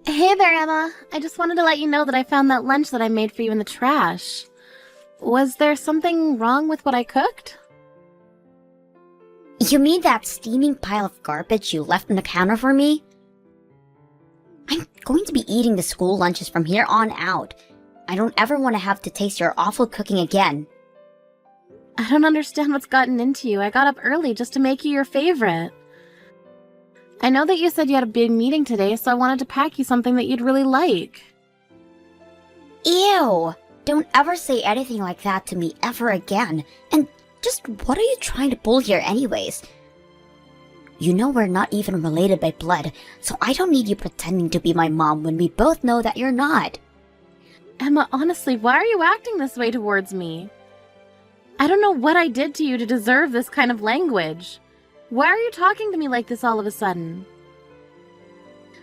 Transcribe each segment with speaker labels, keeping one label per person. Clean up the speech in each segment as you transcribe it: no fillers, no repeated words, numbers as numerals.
Speaker 1: Hey there, Emma. I just wanted to let you know that I found that lunch that I made for you in the trash. Was there something wrong with what I cooked?
Speaker 2: You mean that steaming pile of garbage you left on the counter for me? I'm going to be eating the school lunches from here on out. I don't ever want to have to taste your awful cooking again.
Speaker 1: I don't understand what's gotten into you. I got up early just to make you your favorite. I know that you said you had a big meeting today, so I wanted to pack you something that you'd really like.
Speaker 2: Ew! Don't ever say anything like that to me ever again. And just what are you trying to pull here anyways? You know we're not even related by blood, so I don't need you pretending to be my mom when we both know that you're not.
Speaker 1: Emma, honestly, why are you acting this way towards me? I don't know what I did to you to deserve this kind of language. Why are you talking to me like this all of a sudden?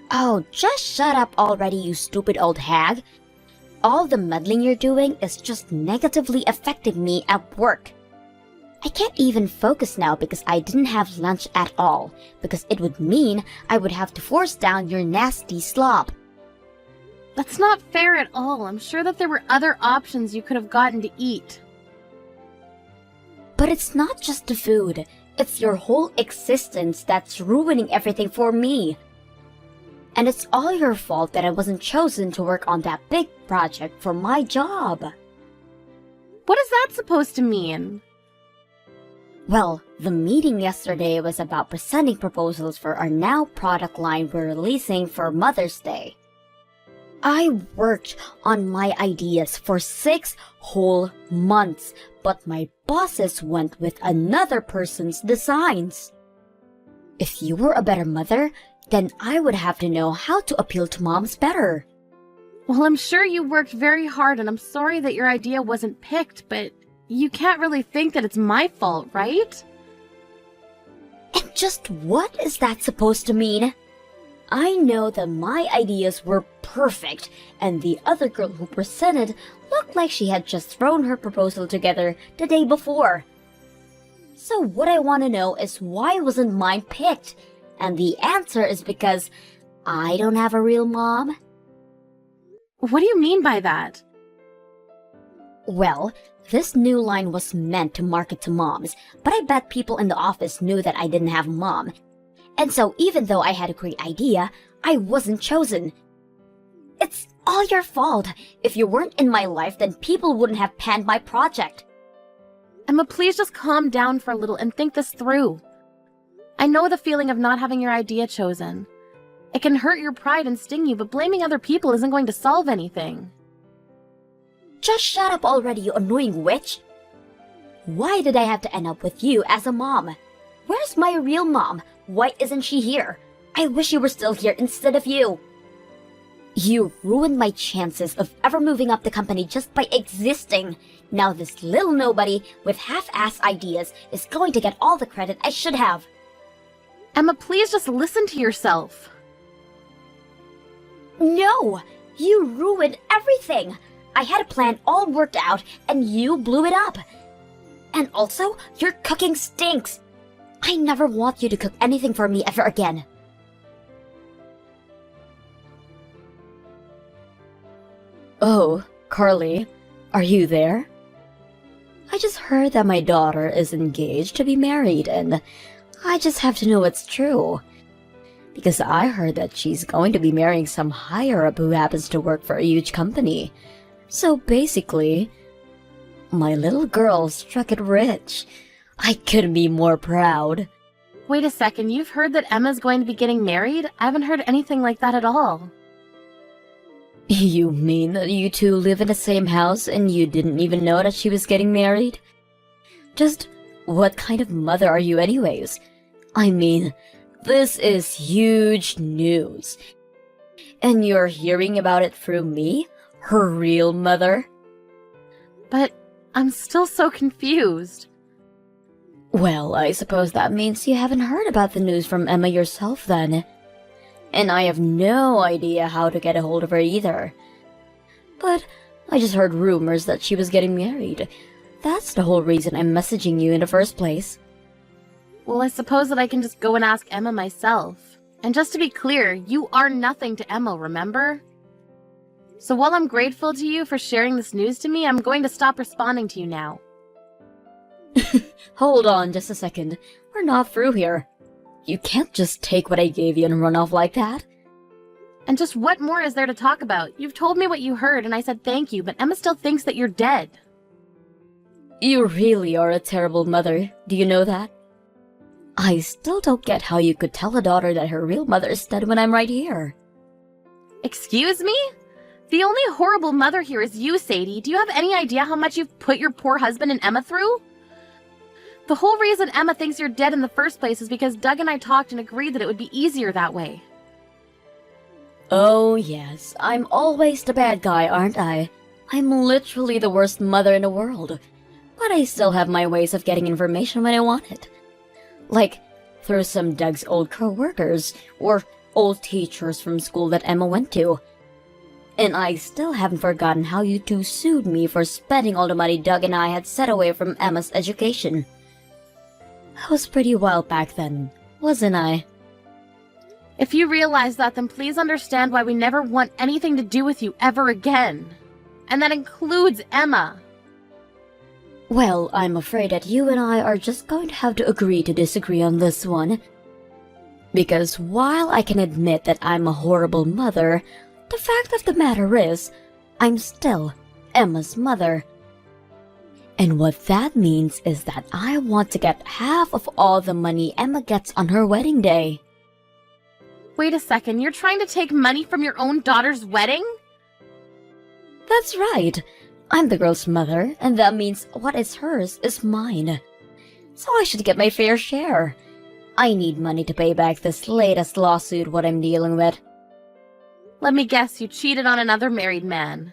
Speaker 2: Oh, just shut up already, you stupid old hag. All the meddling you're doing is just negatively affecting me at work. I can't even focus now because I didn't have lunch at all, because it would mean I would have to force down your nasty slop.
Speaker 1: That's not fair at all. I'm sure that there were other options you could have gotten to eat.
Speaker 2: But it's not just the food. It's your whole existence that's ruining everything for me. And it's all your fault that I wasn't chosen to work on that big project for my job.
Speaker 1: What is that supposed to mean?
Speaker 2: Well, the meeting yesterday was about presenting proposals for our now product line we're releasing for Mother's Day. I worked on my ideas for 6 whole months, but my bosses went with another person's designs. If you were a better mother, then I would have to know how to appeal to moms better.
Speaker 1: Well, I'm sure you worked very hard, and I'm sorry that your idea wasn't picked, but you can't really think that it's my fault, right?
Speaker 2: And just what is that supposed to mean? I know that my ideas were perfect, and the other girl who presented looked like she had just thrown her proposal together the day before. So what I want to know is why wasn't mine picked? And the answer is because I don't have a real mom.
Speaker 1: What do you mean by that?
Speaker 2: Well, this new line was meant to market to moms, but I bet people in the office knew that I didn't have a mom. And so even though I had a great idea, I wasn't chosen. It's all your fault. If you weren't in my life, then people wouldn't have panned my project.
Speaker 1: Emma, please just calm down for a little and think this through. I know the feeling of not having your idea chosen. It can hurt your pride and sting you, but blaming other people isn't going to solve anything.
Speaker 2: Just shut up already, you annoying witch. Why did I have to end up with you as a mom? Where's my real mom? Why isn't she here? I wish you were still here instead of you. You ruined my chances of ever moving up the company just by existing. Now this little nobody with half-ass ideas is going to get all the credit I should have.
Speaker 1: Emma, please just listen to yourself.
Speaker 2: No! You ruined everything! I had a plan all worked out, and you blew it up. And also, your cooking stinks. I never want you to cook anything for me ever again.
Speaker 3: Oh, Carly, are you there? I just heard that my daughter is engaged to be married, and I just have to know it's true. Because I heard that she's going to be marrying some higher-up who happens to work for a huge company. So basically, my little girl struck it rich. I couldn't be more proud.
Speaker 1: Wait a second, you've heard that Emma's going to be getting married? I haven't heard anything like that at all.
Speaker 3: You mean that you two live in the same house and you didn't even know that she was getting married? Just what kind of mother are you anyways? I mean, this is huge news. And you're hearing about it through me, her real mother?
Speaker 1: But I'm still so confused.
Speaker 3: Well, I suppose that means you haven't heard about the news from Emma yourself then. And I have no idea how to get a hold of her either. But I just heard rumors that she was getting married. That's the whole reason I'm messaging you in the first place.
Speaker 1: Well, I suppose that I can just go and ask Emma myself. And just to be clear, you are nothing to Emma, remember? So while I'm grateful to you for sharing this news to me, I'm going to stop responding to you now.
Speaker 3: Hold on just a second. We're not through here. You can't just take what I gave you and run off like that.
Speaker 1: And just what more is there to talk about? You've told me what you heard and I said thank you, but Emma still thinks that you're dead.
Speaker 3: You really are a terrible mother. Do you know that? I still don't get how you could tell a daughter that her real mother is dead when I'm right here.
Speaker 1: Excuse me? The only horrible mother here is you, Sadie. Do you have any idea how much you've put your poor husband and Emma through? The whole reason Emma thinks you're dead in the first place is because Doug and I talked and agreed that it would be easier that way.
Speaker 3: Oh yes, I'm always the bad guy, aren't I? I'm literally the worst mother in the world. But I still have my ways of getting information when I want it. Like, through some Doug's old co-workers, or old teachers from school that Emma went to. And I still haven't forgotten how you two sued me for spending all the money Doug and I had set away from Emma's education. I was pretty wild back then, wasn't I?
Speaker 1: If you realize that, then please understand why we never want anything to do with you ever again. And that includes Emma.
Speaker 3: Well, I'm afraid that you and I are just going to have to agree to disagree on this one. Because while I can admit that I'm a horrible mother, the fact of the matter is, I'm still Emma's mother. And what that means is that I want to get half of all the money Emma gets on her wedding day.
Speaker 1: Wait a second, you're trying to take money from your own daughter's wedding?
Speaker 3: That's right. I'm the girl's mother, and that means what is hers is mine. So I should get my fair share. I need money to pay back this latest lawsuit what I'm dealing with.
Speaker 1: Let me guess, you cheated on another married man.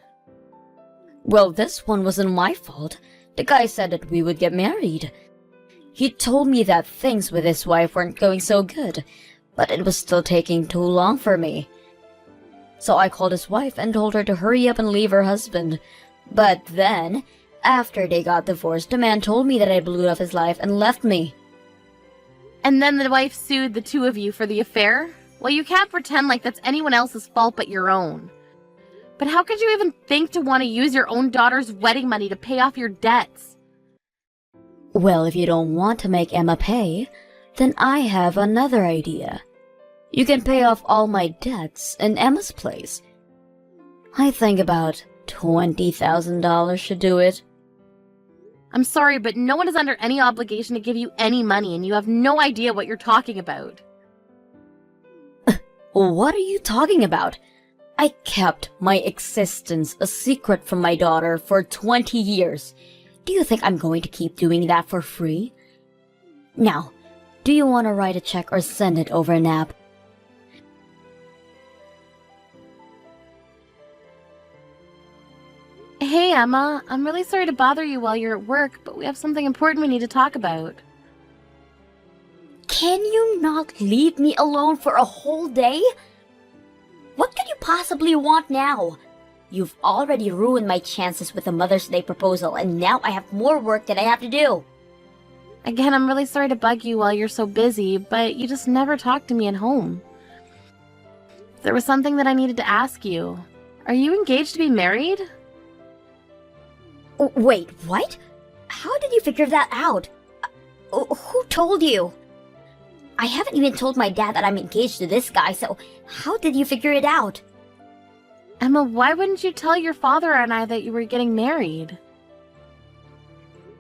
Speaker 3: Well, this one wasn't my fault. The guy said that we would get married. He told me that things with his wife weren't going so good, but it was still taking too long for me. So I called his wife and told her to hurry up and leave her husband. But then, after they got divorced, the man told me that I blew off his life and left me.
Speaker 1: And then the wife sued the two of you for the affair? Well, you can't pretend like that's anyone else's fault but your own. But how could you even think to want to use your own daughter's wedding money to pay off your debts?
Speaker 3: Well, if you don't want to make Emma pay, then I have another idea. You can pay off all my debts in Emma's place. I think about $20,000 should do it.
Speaker 1: I'm sorry, but no one is under any obligation to give you any money, and you have no idea what you're talking about.
Speaker 3: What are you talking about? I kept my existence a secret from my daughter for 20 years. Do you think I'm going to keep doing that for free? Now, do you want to write a check or send it over an app?
Speaker 1: Hey, Emma, I'm really sorry to bother you while you're at work, but we have something important we need to talk about.
Speaker 2: Can you not leave me alone for a whole day? What could you possibly want now? You've already ruined my chances with the Mother's Day proposal, and now I have more work that I have to do.
Speaker 1: Again, I'm really sorry to bug you while you're so busy, but you just never talk to me at home. There was something that I needed to ask you. Are you engaged to be married?
Speaker 2: Wait, what? How did you figure that out? Who told you? I haven't even told my dad that I'm engaged to this guy, so how did you figure it out?
Speaker 1: Emma, why wouldn't you tell your father and I that you were getting married?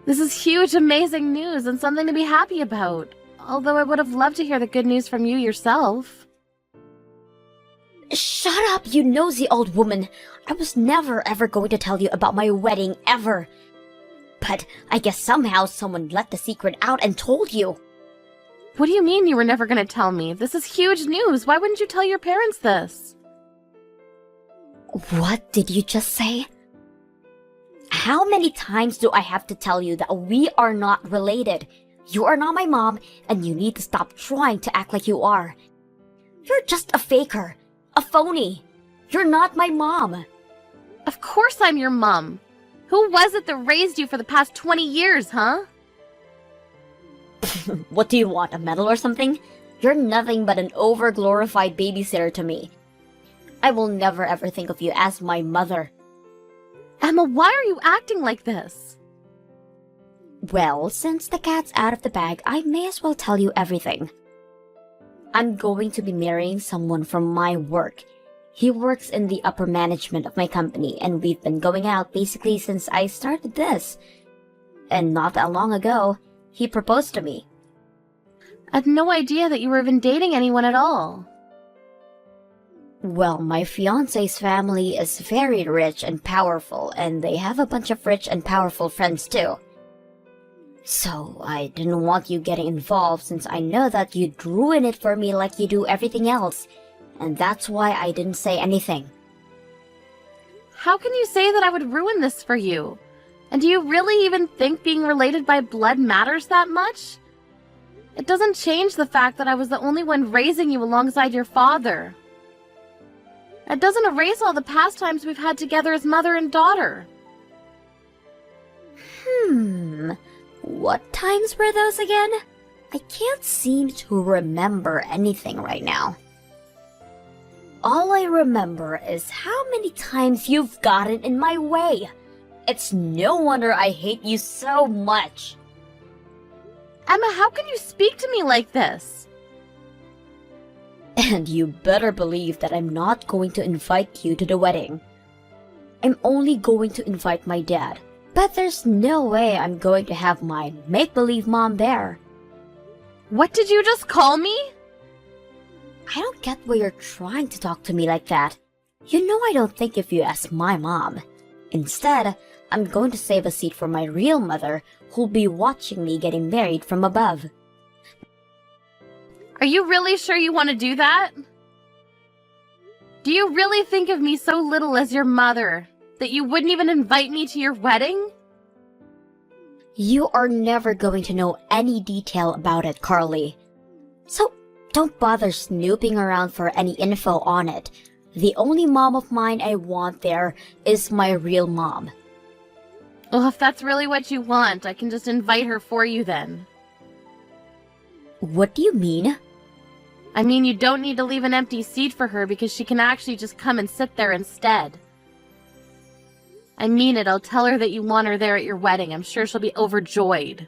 Speaker 1: This is huge, amazing news and something to be happy about. Although I would have loved to hear the good news from you yourself.
Speaker 2: Shut up, you nosy old woman. I was never ever going to tell you about my wedding, ever. But I guess somehow someone let the secret out and told you.
Speaker 1: What do you mean you were never going to tell me? This is huge news. Why wouldn't you tell your parents this?
Speaker 2: What did you just say? How many times do I have to tell you that we are not related? You are not my mom, and you need to stop trying to act like you are. You're just a faker, a phony. You're not my mom.
Speaker 1: Of course I'm your mom. Who was it that raised you for the past 20 years, huh?
Speaker 2: What do you want, a medal or something? You're nothing but an over-glorified babysitter to me. I will never ever think of you as my mother.
Speaker 1: Emma, why are you acting like this?
Speaker 2: Well, since the cat's out of the bag, I may as well tell you everything. I'm going to be marrying someone from my work. He works in the upper management of my company, and we've been going out basically since I started this. And not that long ago, he proposed to me.
Speaker 1: I had no idea that you were even dating anyone at all.
Speaker 2: Well, my fiancé's family is very rich and powerful, and they have a bunch of rich and powerful friends too. So, I didn't want you getting involved since I know that you'd ruin it for me like you do everything else, and that's why I didn't say anything.
Speaker 1: How can you say that I would ruin this for you? And do you really even think being related by blood matters that much? It doesn't change the fact that I was the only one raising you alongside your father. It doesn't erase all the past times we've had together as mother and daughter.
Speaker 2: What times were those again? I can't seem to remember anything right now. All I remember is how many times you've gotten in my way. It's no wonder I hate you so much.
Speaker 1: Emma, how can you speak to me like this?
Speaker 2: And you better believe that I'm not going to invite you to the wedding. I'm only going to invite my dad. But there's no way I'm going to have my make-believe mom there.
Speaker 1: What did you just call me?
Speaker 2: I don't get why you're trying to talk to me like that. You know I don't think of you as my mom. Instead, I'm going to save a seat for my real mother, who'll be watching me getting married from above.
Speaker 1: Are you really sure you want to do that? Do you really think of me so little as your mother that you wouldn't even invite me to your wedding?
Speaker 2: You are never going to know any detail about it, Carly. So don't bother snooping around for any info on it. The only mom of mine I want there is my real mom.
Speaker 1: Well, if that's really what you want, I can just invite her for you then.
Speaker 2: What do you mean?
Speaker 1: I mean, you don't need to leave an empty seat for her because she can actually just come and sit there instead. I mean it, I'll tell her that you want her there at your wedding. I'm sure she'll be overjoyed.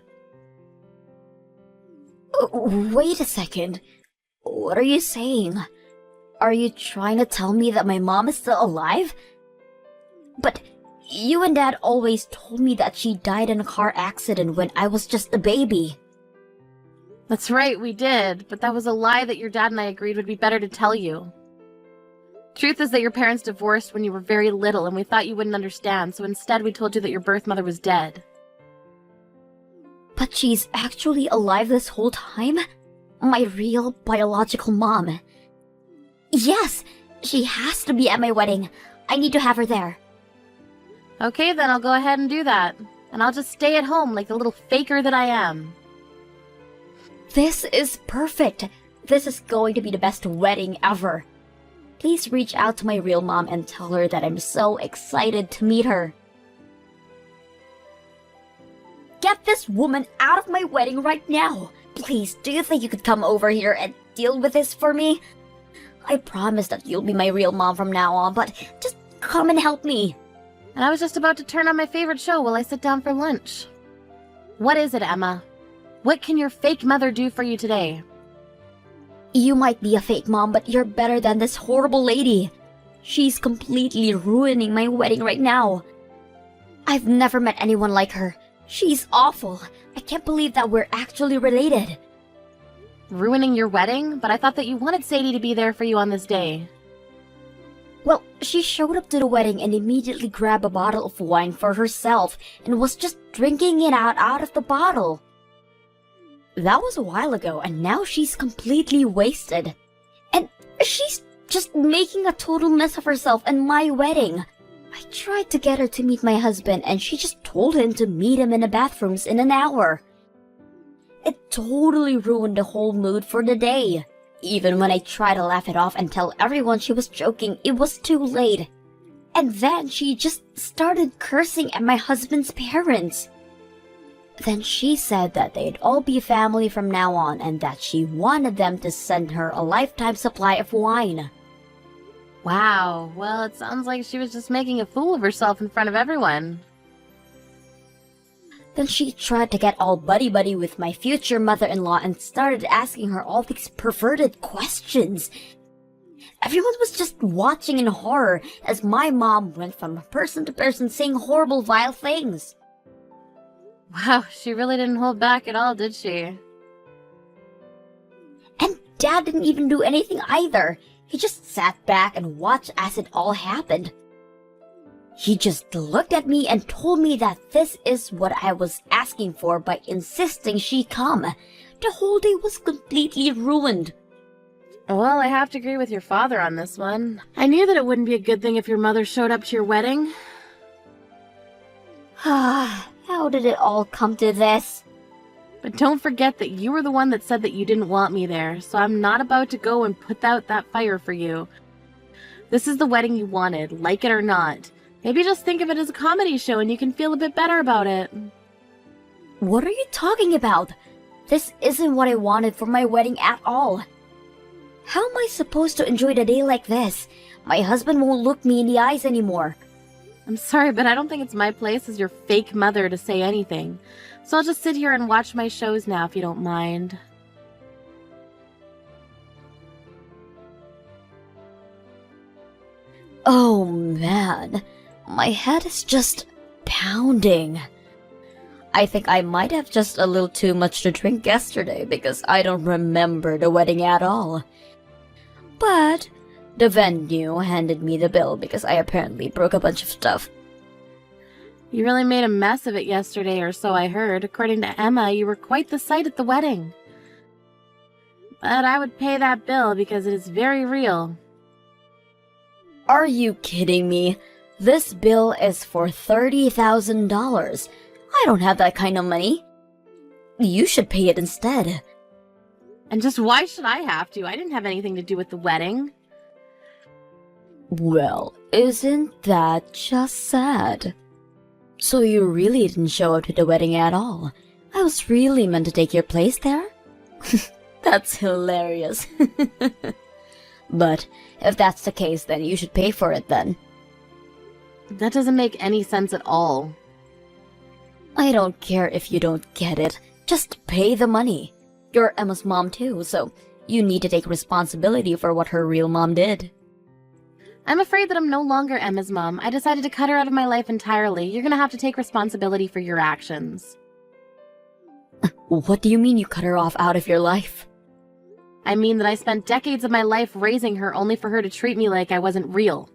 Speaker 2: Wait a second. What are you saying? Are you trying to tell me that my mom is still alive? But you and Dad always told me that she died in a car accident when I was just a baby.
Speaker 1: That's right, we did, but that was a lie that your dad and I agreed would be better to tell you. Truth is that your parents divorced when you were very little and we thought you wouldn't understand, so instead we told you that your birth mother was dead.
Speaker 2: But she's actually alive this whole time? My real biological mom. Yes, she has to be at my wedding. I need to have her there.
Speaker 1: Okay, then I'll go ahead and do that. And I'll just stay at home like the little faker that I am.
Speaker 2: This is perfect. This is going to be the best wedding ever. Please reach out to my real mom and tell her that I'm so excited to meet her. Get this woman out of my wedding right now. Please, do you think you could come over here and deal with this for me? I promise that you'll be my real mom from now on, but just come and help me.
Speaker 1: And I was just about to turn on my favorite show while I sit down for lunch. What is it, Emma? What can your fake mother do for you today?
Speaker 2: You might be a fake mom, but you're better than this horrible lady. She's completely ruining my wedding right now. I've never met anyone like her. She's awful. I can't believe that we're actually related.
Speaker 1: Ruining your wedding? But I thought that you wanted Sadie to be there for you on this day.
Speaker 2: Well, she showed up to the wedding and immediately grabbed a bottle of wine for herself and was just drinking it out of the bottle. That was a while ago, and now she's completely wasted. And she's just making a total mess of herself and my wedding. I tried to get her to meet my husband, and she just told him to meet him in the bathrooms in an hour. It totally ruined the whole mood for the day. Even when I tried to laugh it off and tell everyone she was joking, it was too late. And then she just started cursing at my husband's parents. Then she said that they'd all be family from now on and that she wanted them to send her a lifetime supply of wine.
Speaker 1: Wow, well, it sounds like she was just making a fool of herself in front of everyone.
Speaker 2: Then she tried to get all buddy-buddy with my future mother-in-law and started asking her all these perverted questions. Everyone was just watching in horror as my mom went from person to person saying horrible, vile things.
Speaker 1: Wow, she really didn't hold back at all, did she?
Speaker 2: And Dad didn't even do anything either. He just sat back and watched as it all happened. He just looked at me and told me that this is what I was asking for by insisting she come. The whole day was completely ruined.
Speaker 1: Well, I have to agree with your father on this one. I knew that it wouldn't be a good thing if your mother showed up to your wedding.
Speaker 2: How did it all come to this?
Speaker 1: But don't forget that you were the one that said that you didn't want me there, so I'm not about to go and put out that fire for you. This is the wedding you wanted, like it or not. Maybe just think of it as a comedy show and you can feel a bit better about it.
Speaker 2: What are you talking about? This isn't what I wanted for my wedding at all. How am I supposed to enjoy the day like this? My husband won't look me in the eyes anymore.
Speaker 1: I'm sorry, but I don't think it's my place as your fake mother to say anything. So I'll just sit here and watch my shows now if you don't mind.
Speaker 2: Oh man, my head is just pounding. I think I might have just a little too much to drink yesterday because I don't remember the wedding at all. But the venue handed me the bill because I apparently broke a bunch of stuff.
Speaker 1: You really made a mess of it yesterday, or so I heard. According to Emma, you were quite the sight at the wedding. But I would pay that bill because it is very real.
Speaker 2: Are you kidding me? This bill is for $30,000. I don't have that kind of money. You should pay it instead.
Speaker 1: And just why should I have to? I didn't have anything to do with the wedding.
Speaker 2: Well, isn't that just sad? So you really didn't show up to the wedding at all. I was really meant to take your place there? That's hilarious. But if that's the case, then you should pay for it then.
Speaker 1: That doesn't make any sense at all.
Speaker 2: I don't care if you don't get it. Just pay the money. You're Emma's mom too, so you need to take responsibility for what her real mom did.
Speaker 1: I'm afraid that I'm no longer Emma's mom. I decided to cut her out of my life entirely. You're gonna have to take responsibility for your actions.
Speaker 2: What do you mean you cut her off out of your life?
Speaker 1: I mean that I spent decades of my life raising her only for her to treat me like I wasn't real.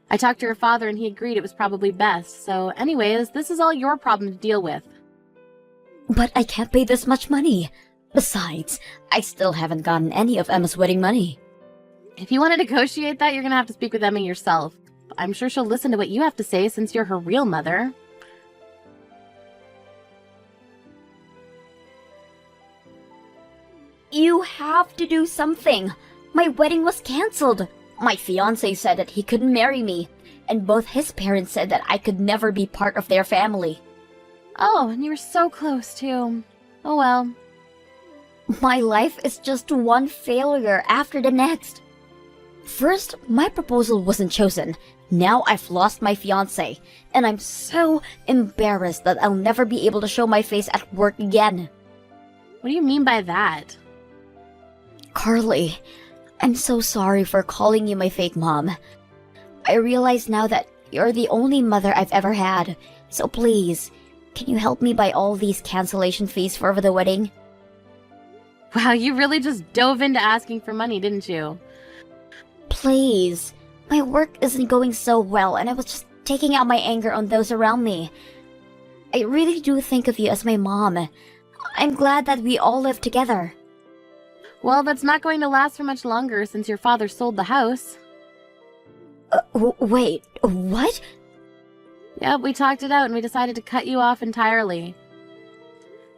Speaker 1: I talked to her father and he agreed it was probably best. So anyways, this is all your problem to deal with.
Speaker 2: But I can't pay this much money. Besides, I still haven't gotten any of Emma's wedding money.
Speaker 1: If you want to negotiate that, you're gonna have to speak with Emma yourself. I'm sure she'll listen to what you have to say since you're her real mother.
Speaker 2: You have to do something. My wedding was cancelled. My fiancé said that he couldn't marry me, and both his parents said that I could never be part of their family.
Speaker 1: Oh, and you were so close too. Oh well.
Speaker 2: My life is just one failure after the next. First, my proposal wasn't chosen. Now I've lost my fiancé, and I'm so embarrassed that I'll never be able to show my face at work again.
Speaker 1: What do you mean by that?
Speaker 2: Carly, I'm so sorry for calling you my fake mom. I realize now that you're the only mother I've ever had, so please, can you help me buy all these cancellation fees for the wedding?
Speaker 1: Wow, you really just dove into asking for money, didn't you?
Speaker 2: Please. My work isn't going so well, and I was just taking out my anger on those around me. I really do think of you as my mom. I'm glad that we all live together.
Speaker 1: Well, that's not going to last for much longer since your father sold the house.
Speaker 2: Wait, what?
Speaker 1: Yep, we talked it out and we decided to cut you off entirely.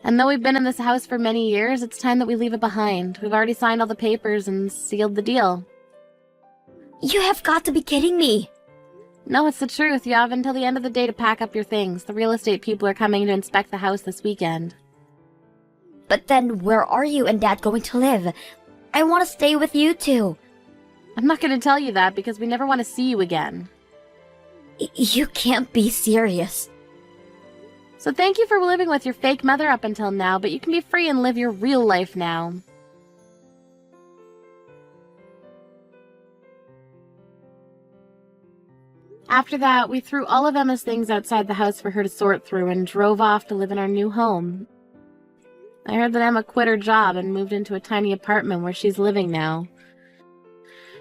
Speaker 1: And though we've been in this house for many years, it's time that we leave it behind. We've already signed all the papers and sealed the deal.
Speaker 2: You have got to be kidding me.
Speaker 1: No, it's the truth. You have until the end of the day to pack up your things. The real estate people are coming to inspect the house this weekend.
Speaker 2: But then where are you and Dad going to live? I want to stay with you two.
Speaker 1: I'm not going to tell you that because we never want to see you again.
Speaker 2: You can't be serious.
Speaker 1: So thank you for living with your fake mother up until now, but you can be free and live your real life now. After that, we threw all of Emma's things outside the house for her to sort through and drove off to live in our new home. I heard that Emma quit her job and moved into a tiny apartment where she's living now.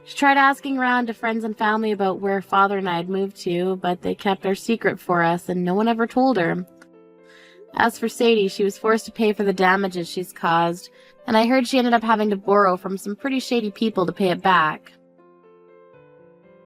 Speaker 1: She tried asking around to friends and family about where Father and I had moved to, but they kept our secret for us and no one ever told her. As for Sadie, she was forced to pay for the damages she's caused, and I heard she ended up having to borrow from some pretty shady people to pay it back.